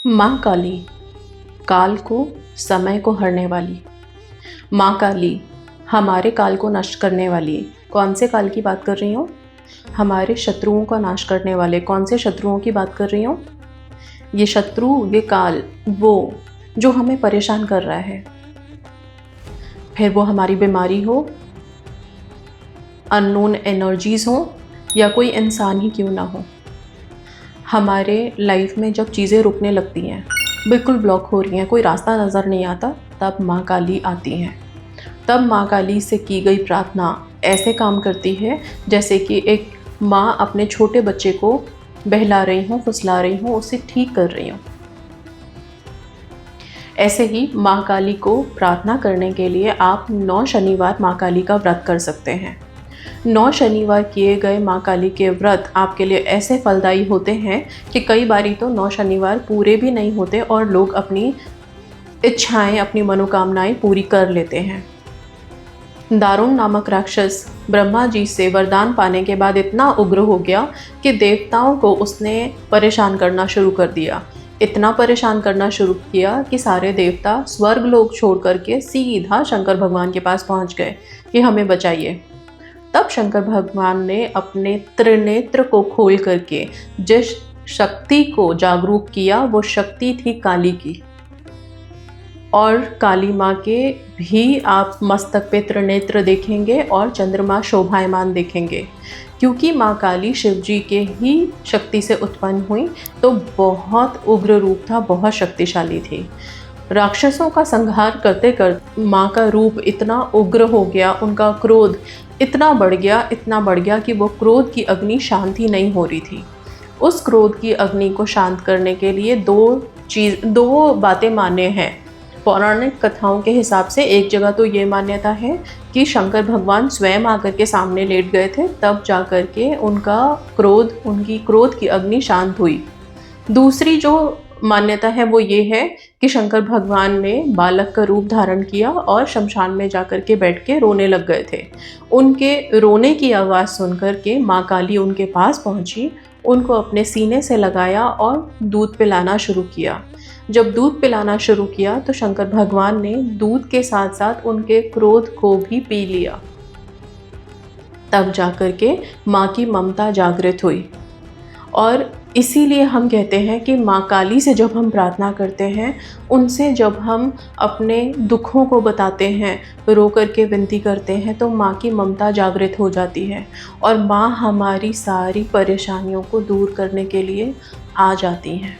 माँ काली, काल को, समय को हरने वाली। माँ काली, हमारे काल को नष्ट करने वाली। कौन से काल की बात कर रही हूँ? हमारे शत्रुओं का नाश करने वाले। कौन से शत्रुओं की बात कर रही हूँ? ये शत्रु, ये काल, वो जो हमें परेशान कर रहा है। फिर वो हमारी बीमारी हो, अननोन एनर्जीज हो, या कोई इंसान ही क्यों ना हो। हमारे लाइफ में जब चीज़ें रुकने लगती हैं, बिल्कुल ब्लॉक हो रही हैं, कोई रास्ता नज़र नहीं आता, तब माँ काली आती हैं। तब माँ काली से की गई प्रार्थना ऐसे काम करती है जैसे कि एक माँ अपने छोटे बच्चे को बहला रही हूँ, फुसला रही हूँ, उसे ठीक कर रही हूँ। ऐसे ही माँ काली को प्रार्थना करने के लिए आप 9 शनिवार माँ काली का व्रत कर सकते हैं। 9 शनिवार किए गए माँ काली के व्रत आपके लिए ऐसे फलदायी होते हैं कि कई बारी तो 9 शनिवार पूरे भी नहीं होते और लोग अपनी इच्छाएं, अपनी मनोकामनाएं पूरी कर लेते हैं। दारुण नामक राक्षस ब्रह्मा जी से वरदान पाने के बाद इतना उग्र हो गया कि देवताओं को उसने परेशान करना शुरू कर दिया। इतना परेशान करना शुरू किया कि सारे देवता स्वर्ग लोक छोड़ करके सीधा शंकर भगवान के पास पहुंच गए कि हमें बचाइए। तब शंकर भगवान ने अपने त्रिनेत्र को खोल करके जिस शक्ति को जागरूक किया, वो शक्ति थी काली की। और काली माँ के भी आप मस्तक पे त्रिनेत्र देखेंगे और चंद्रमा शोभायमान देखेंगे, क्योंकि माँ काली शिव जी के ही शक्ति से उत्पन्न हुई, तो बहुत उग्र रूप था, बहुत शक्तिशाली थी। राक्षसों का संहार करते करते माँ का रूप इतना उग्र हो गया, उनका क्रोध इतना बढ़ गया कि वो क्रोध की अग्नि शांत ही नहीं हो रही थी। उस क्रोध की अग्नि को शांत करने के लिए दो बातें मान्य हैं। पौराणिक कथाओं के हिसाब से एक जगह तो ये मान्यता है कि शंकर भगवान स्वयं आकर के सामने लेट गए थे, तब जाकर के उनकी क्रोध की अग्नि शांत हुई। दूसरी जो मान्यता है वो ये है कि शंकर भगवान ने बालक का रूप धारण किया और शमशान में जाकर के बैठ के रोने लग गए थे। उनके रोने की आवाज़ सुनकर के माँ काली उनके पास पहुंची, उनको अपने सीने से लगाया और दूध पिलाना शुरू किया। जब दूध पिलाना शुरू किया तो शंकर भगवान ने दूध के साथ साथ उनके क्रोध को भी पी लिया। तब जाकर के माँ की ममता जागृत हुई। और इसीलिए हम कहते हैं कि माँ काली से जब हम प्रार्थना करते हैं, उनसे जब हम अपने दुखों को बताते हैं, रो करके विनती करते हैं, तो माँ की ममता जागृत हो जाती है और माँ हमारी सारी परेशानियों को दूर करने के लिए आ जाती हैं।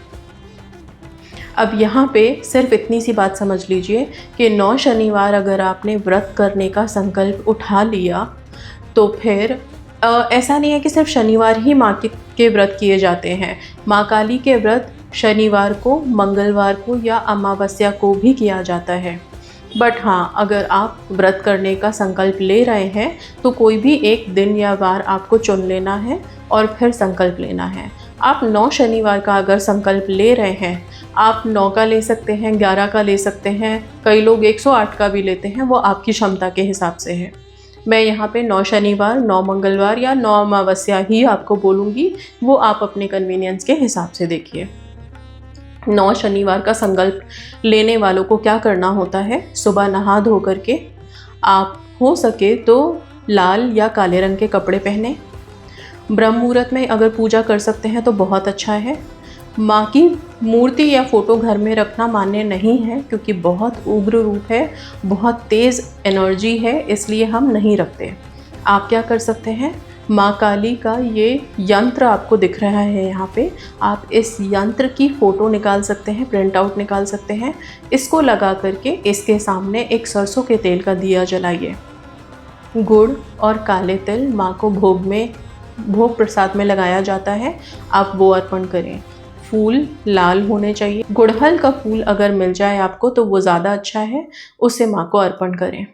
अब यहाँ पे सिर्फ इतनी सी बात समझ लीजिए कि 9 शनिवार अगर आपने व्रत करने का संकल्प उठा लिया, तो फिर ऐसा नहीं है कि सिर्फ शनिवार ही माँ के व्रत किए जाते हैं। माँ काली के व्रत शनिवार को, मंगलवार को या अमावस्या को भी किया जाता है। बट हाँ, अगर आप व्रत करने का संकल्प ले रहे हैं तो कोई भी एक दिन या वार आपको चुन लेना है और फिर संकल्प लेना है। आप 9 शनिवार का अगर संकल्प ले रहे हैं, आप 9 का ले सकते हैं, 11 का ले सकते हैं, कई लोग 108 का भी लेते हैं, वो आपकी क्षमता के हिसाब से है। मैं यहाँ पे 9 शनिवार, 9 मंगलवार या 9 अमावस्या ही आपको बोलूँगी, वो आप अपने कन्वीनियंस के हिसाब से देखिए। 9 शनिवार का संकल्प लेने वालों को क्या करना होता है? सुबह नहा धो करके आप हो सके तो लाल या काले रंग के कपड़े पहने। ब्रह्म मुहूर्त में अगर पूजा कर सकते हैं तो बहुत अच्छा है। माँ की मूर्ति या फोटो घर में रखना मान्य नहीं है, क्योंकि बहुत उग्र रूप है, बहुत तेज़ एनर्जी है, इसलिए हम नहीं रखते। आप क्या कर सकते हैं? माँ काली का ये यंत्र आपको दिख रहा है यहाँ पे, आप इस यंत्र की फ़ोटो निकाल सकते हैं, प्रिंट आउट निकाल सकते हैं। इसको लगा करके इसके सामने एक सरसों के तेल का दिया जलाइए। गुड़ और काले तिल माँ को भोग प्रसाद में लगाया जाता है, आप वो अर्पण करें। फूल लाल होने चाहिए। गुड़हल का फूल अगर मिल जाए आपको तो वो ज़्यादा अच्छा है, उसे माँ को अर्पण करें।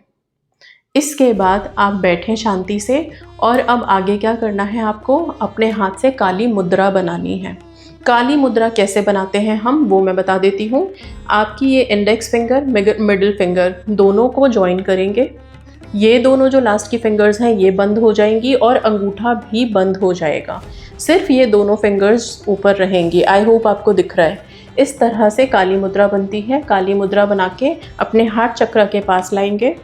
इसके बाद आप बैठें शांति से, और अब आगे क्या करना है आपको? अपने हाथ से काली मुद्रा बनानी है। काली मुद्रा कैसे बनाते हैं हम, वो मैं बता देती हूँ। आपकी ये इंडेक्स फिंगर, मिडिल फिंगर, दोनों को ज्वाइन करेंगे। ये दोनों जो लास्ट की फिंगर्स हैं ये बंद हो जाएंगी और अंगूठा भी बंद हो जाएगा। सिर्फ ये दोनों फिंगर्स ऊपर रहेंगी। आई होप आपको दिख रहा है। इस तरह से काली मुद्रा बनती है। काली मुद्रा बना के अपने हार्ट चक्र के पास लाएंगे,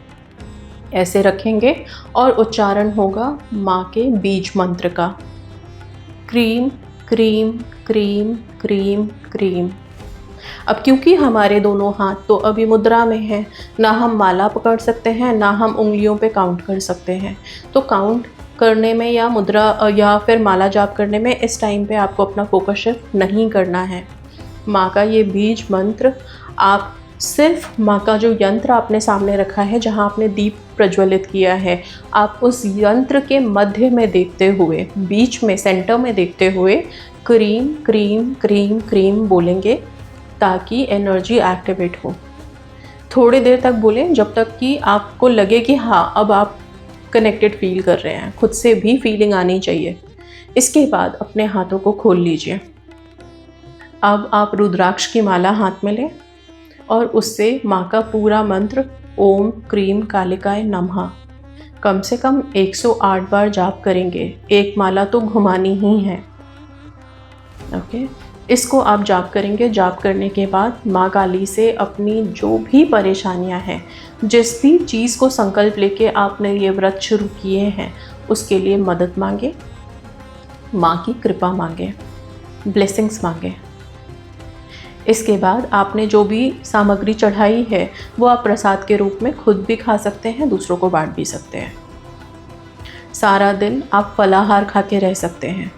ऐसे रखेंगे और उच्चारण होगा माँ के बीज मंत्र का, cream cream cream cream cream. अब क्योंकि हमारे दोनों हाथ तो अभी मुद्रा में हैं, ना हम माला पकड़ सकते हैं, ना हम उंगलियों पे काउंट कर सकते हैं, तो काउंट करने में या मुद्रा या फिर माला जाप करने में इस टाइम पे आपको अपना फोकस शिफ्ट नहीं करना है। माँ का ये बीज मंत्र आप सिर्फ माँ का जो यंत्र आपने सामने रखा है, जहाँ आपने दीप प्रज्वलित किया है, आप उस यंत्र के मध्य में देखते हुए, बीच में सेंटर में देखते हुए क्रीम क्रीम क्रीम क्रीम बोलेंगे ताकि एनर्जी एक्टिवेट हो। थोड़ी देर तक बोलें जब तक कि आपको लगे कि हाँ अब आप कनेक्टेड फील कर रहे हैं, खुद से भी फीलिंग आनी चाहिए। इसके बाद अपने हाथों को खोल लीजिए। अब आप रुद्राक्ष की माला हाथ में लें और उससे माँ का पूरा मंत्र ओम क्रीम कालिकाय नमः कम से कम 108 बार जाप करेंगे। एक माला तो घुमानी ही है। ओके, इसको आप जाप करेंगे। जाप करने के बाद माँ काली से अपनी जो भी परेशानियाँ हैं, जिस भी चीज़ को संकल्प लेके आपने ये व्रत शुरू किए हैं, उसके लिए मदद मांगे, माँ की कृपा मांगे, ब्लेसिंग्स मांगे। इसके बाद आपने जो भी सामग्री चढ़ाई है वो आप प्रसाद के रूप में खुद भी खा सकते हैं, दूसरों को बांट भी सकते हैं। सारा दिन आप फलाहार खा के रह सकते हैं।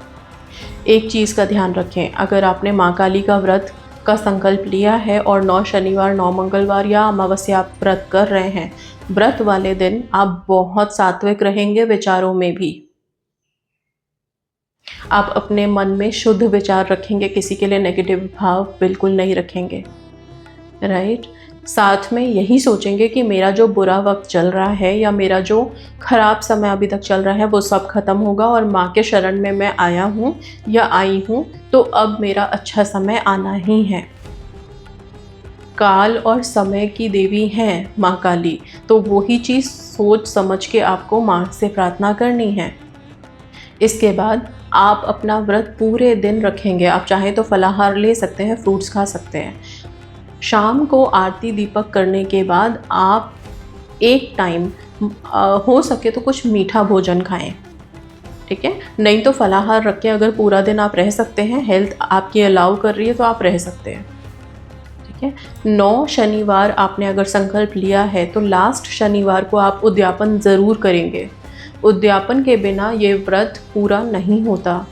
एक चीज़ का ध्यान रखें, अगर आपने माँ काली का व्रत का संकल्प लिया है और 9 शनिवार 9 मंगलवार या अमावस्या आप व्रत कर रहे हैं, व्रत वाले दिन आप बहुत सात्विक रहेंगे विचारों में भी। आप अपने मन में शुद्ध विचार रखेंगे, किसी के लिए नेगेटिव भाव बिल्कुल नहीं रखेंगे, राइट। साथ में यही सोचेंगे कि मेरा जो बुरा वक्त चल रहा है या मेरा जो खराब समय अभी तक चल रहा है वो सब खत्म होगा और माँ के शरण में मैं आया हूँ या आई हूँ, तो अब मेरा अच्छा समय आना ही है। काल और समय की देवी हैं माँ काली, तो वही चीज़ सोच समझ के आपको माँ से प्रार्थना करनी है। इसके बाद आप अपना व्रत पूरे दिन रखेंगे। आप चाहें तो फलाहार ले सकते हैं, फ्रूट्स खा सकते हैं। शाम को आरती दीपक करने के बाद आप एक टाइम हो सके तो कुछ मीठा भोजन खाएं, ठीक है। नहीं तो फलाहार रख के अगर पूरा दिन आप रह सकते हैं, हेल्थ आपकी अलाउ कर रही है तो आप रह सकते हैं, ठीक है। 9 शनिवार आपने अगर संकल्प लिया है तो लास्ट शनिवार को आप उद्यापन ज़रूर करेंगे। उद्यापन के बिना ये व्रत पूरा नहीं होता।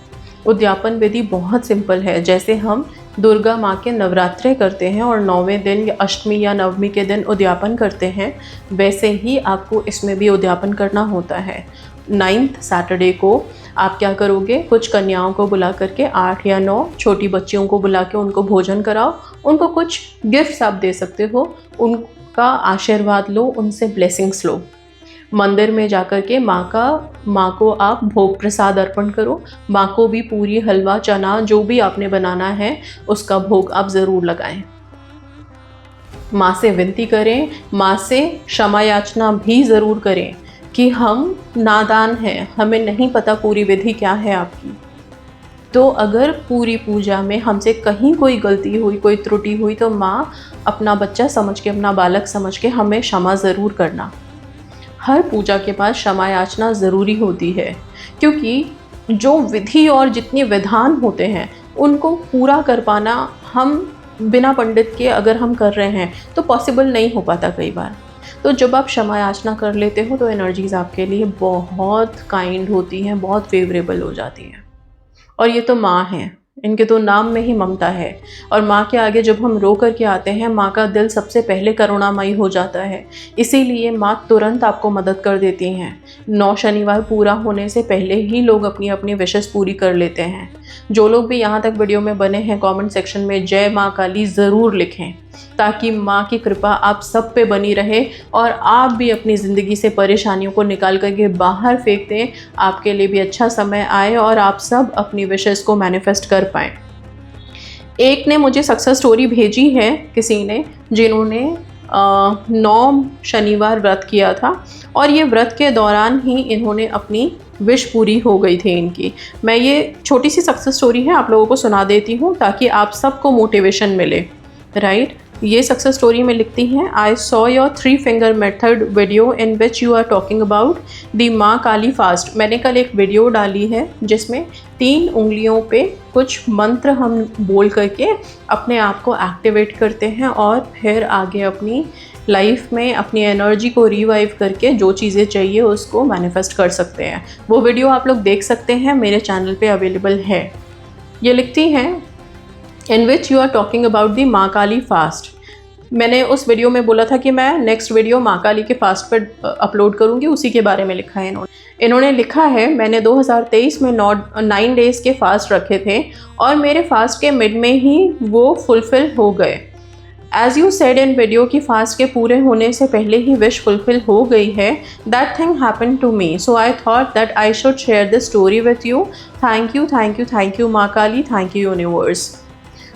उद्यापन विधि बहुत सिंपल है। जैसे हम दुर्गा माँ के नवरात्रे करते हैं और 9वें दिन या अष्टमी या नवमी के दिन उद्यापन करते हैं, वैसे ही आपको इसमें भी उद्यापन करना होता है। 9th सैटरडे को आप क्या करोगे, कुछ कन्याओं को बुला करके 8 या 9 छोटी बच्चियों को बुला के उनको भोजन कराओ, उनको कुछ गिफ्ट्स आप दे सकते हो, उनका आशीर्वाद लो, उनसे ब्लेसिंग्स लो। मंदिर में जाकर के माँ को आप भोग प्रसाद अर्पण करो। माँ को भी पूरी, हलवा, चना जो भी आपने बनाना है उसका भोग आप ज़रूर लगाएं। माँ से विनती करें, माँ से क्षमा याचना भी ज़रूर करें कि हम नादान हैं, हमें नहीं पता पूरी विधि क्या है आपकी। तो अगर पूरी पूजा में हमसे कहीं कोई गलती हुई, कोई त्रुटि हुई, तो माँ अपना बच्चा समझ के, अपना बालक समझ के हमें क्षमा ज़रूर करना। हर पूजा के बाद क्षमा याचना ज़रूरी होती है, क्योंकि जो विधि और जितने विधान होते हैं उनको पूरा कर पाना हम बिना पंडित के अगर हम कर रहे हैं तो पॉसिबल नहीं हो पाता कई बार। तो जब आप क्षमा याचना कर लेते हो तो एनर्जीज़ आपके लिए बहुत काइंड होती हैं, बहुत फेवरेबल हो जाती हैं। और ये तो माँ हैं, इनके तो नाम में ही ममता है। और माँ के आगे जब हम रो करके आते हैं, माँ का दिल सबसे पहले करुणामयी हो जाता है। इसीलिए माँ तुरंत आपको मदद कर देती हैं। 9 शनिवार पूरा होने से पहले ही लोग अपनी अपनी विशेष पूरी कर लेते हैं। जो लोग भी यहाँ तक वीडियो में बने हैं, कमेंट सेक्शन में जय माँ काली ज़रूर लिखें, ताकि माँ की कृपा आप सब पे बनी रहे और आप भी अपनी ज़िंदगी से परेशानियों को निकाल करके बाहर फेंक दें। आपके लिए भी अच्छा समय आए और आप सब अपनी विशेष को मैनिफेस्ट कर पाएँ। एक ने मुझे सक्सेस स्टोरी भेजी है, किसी ने, जिन्होंने 9 शनिवार व्रत किया था और ये व्रत के दौरान ही इन्होंने अपनी विश पूरी हो गई थी इनकी। मैं ये छोटी सी सक्सेस स्टोरी है आप लोगों को सुना देती हूँ ताकि आप सबको मोटिवेशन मिले, राइट। ये सक्सेस स्टोरी में लिखती हैं, I saw your 3 finger method video in which you are talking about the Maa Kali fast. मैंने कल एक वीडियो डाली है जिसमें 3 उंगलियों पे कुछ मंत्र हम बोल करके अपने आप को एक्टिवेट करते हैं और फिर आगे अपनी लाइफ में अपनी एनर्जी को रिवाइव करके जो चीज़ें चाहिए उसको मैनिफेस्ट कर सकते हैं। वो वीडियो आप लोग देख सकते हैं, मेरे चैनल पे अवेलेबल है। ये लिखती हैं, in which you are talking about the Maa Kali fast. मैंने उस वीडियो में बोला था कि मैं नेक्स्ट वीडियो माँ काली के फास्ट पर अपलोड करूँगी, उसी के बारे में लिखा है इन्होंने लिखा है, मैंने 2023 में 9 डेज़ के फास्ट रखे थे और मेरे फास्ट के मिड में ही वो फुलफ़िल हो गए। As you said in video की फास्ट के पूरे होने से पहले ही विश फुलफ़िल हो गई है। That thing happen to me, so I thought that I should share this story with you. Thank you, thank you, thank you Maa Kali, thank you universe.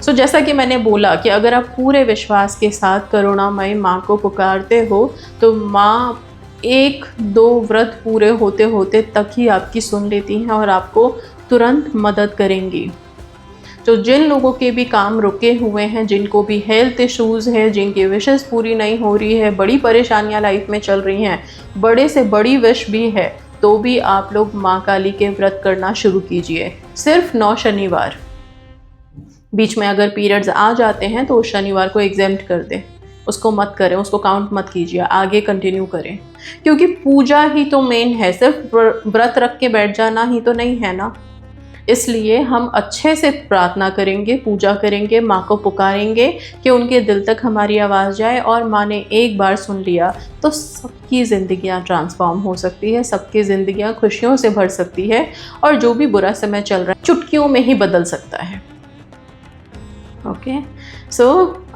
So जैसा कि मैंने बोला कि अगर आप पूरे विश्वास के साथ करुणामयी माँ को पुकारते हो तो माँ 1-2 व्रत पूरे होते होते तक ही आपकी सुन लेती हैं और आपको तुरंत मदद करेंगी। तो जिन लोगों के भी काम रुके हुए हैं, जिनको भी हेल्थ इश्यूज़ है, जिनकी विशेस पूरी नहीं हो रही है, बड़ी परेशानियां लाइफ में चल रही हैं, बड़े से बड़ी विश भी है, तो भी आप लोग माँ काली के व्रत करना शुरू कीजिए। सिर्फ 9 शनिवार, बीच में अगर पीरियड्स आ जाते हैं तो उस शनिवार को एग्जेम्प्ट कर दें, उसको मत करें, उसको काउंट मत कीजिए, आगे कंटिन्यू करें। क्योंकि पूजा ही तो मेन है, सिर्फ व्रत रख के बैठ जाना ही तो नहीं है ना। इसलिए हम अच्छे से प्रार्थना करेंगे, पूजा करेंगे, माँ को पुकारेंगे कि उनके दिल तक हमारी आवाज़ जाए और माँ ने एक बार सुन लिया तो सबकी ज़िंदगियाँ ट्रांसफॉर्म हो सकती है, सबकी ज़िंदगियाँ खुशियों से भर सकती है और जो भी बुरा समय चल रहा है चुटकियों में ही बदल सकता है। ओके, सो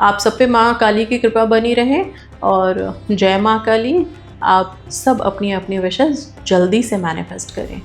आप सब पे माँ काली की कृपा बनी रहे और जय माँ काली। आप सब अपनी अपनी विशेस जल्दी से मैनिफेस्ट करें।